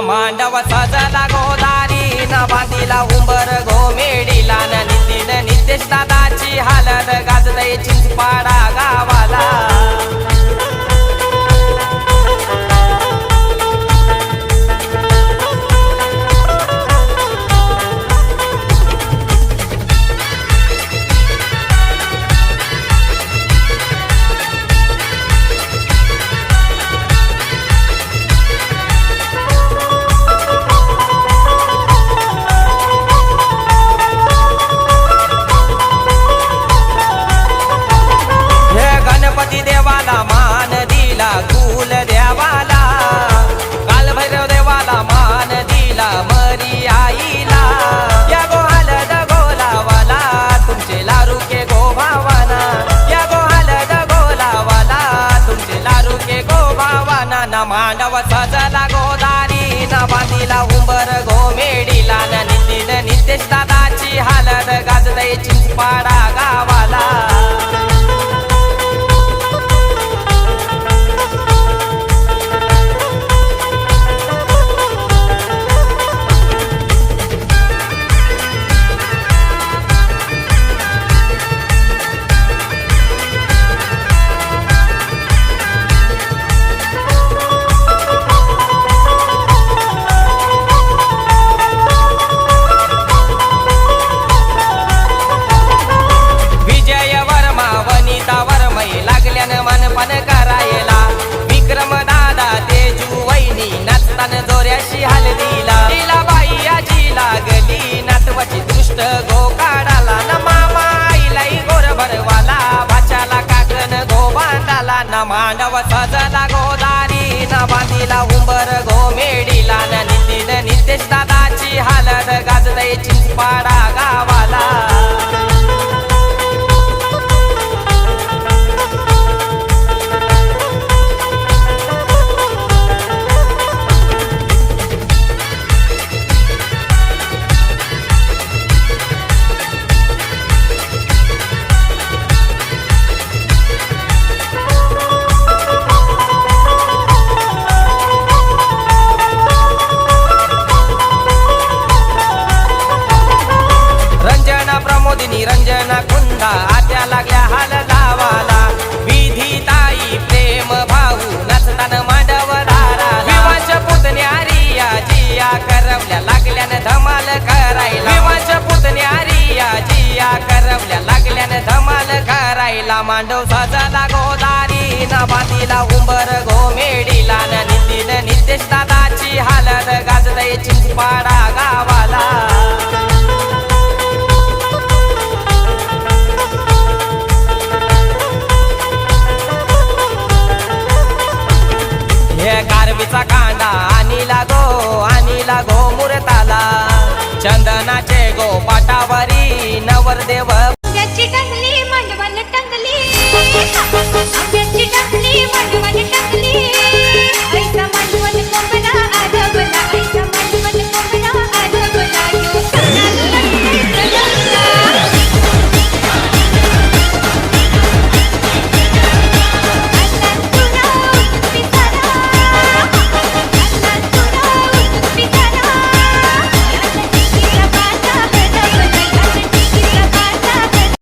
मांडव सजला गोदारी न बांधीला उंबर घोमेडीला न नितीन नितेश दादाची हालत गाजतय चिंचपाडा गावाला। गणपती देवाला मान दिला कुल देवाला, काल भैरव देवाला मान दिला मरी आईला। या गो हलद गोलावाला तुमचे लारू के गो भावाना, या गो हलद गोलावाला तुमचे लारू के गो भावाना। न मांडव सजला गोदारी न बांधीला उंबर घोमेडीला न नितीन नितेश दादाची हालत गाजतय चिंचपाडा गावाला। मनपन करायला विक्रम दादा तेजू वहिनी नाचतान जोऱ्याशी हलदीला। तिला बाई आजी लागली नातवाची दृष्ट गो काढाला न मामा आईलाई गोर भरवाला भाच्याला काकण गो बांधाला। न मांडव सजला गोदारी न बांधीला उंबर घोमेडीला न नितीन नितेश दादाची हालत गाजतय चिंचपाडा गावाला। रंजना कुंदा आत्या लागल्या हाल लावाला, विधी ताई प्रेम भाऊ नचतान मांडव दारा। विवांच पुतण्या रिया जिया करवल्या लागल्यान धमाल करायला, विवांच पुतण्या रिया जिया करवल्या लागल्यान धमाल करायला। मांडव सजला गोदारी न बांधीला उंबर घोमेडीला न नितीन नितेश दादाची हालत गाजतय चिंचपाडा गावाला। कारवीचा कांदा आणि लागो मुरताला, चंदना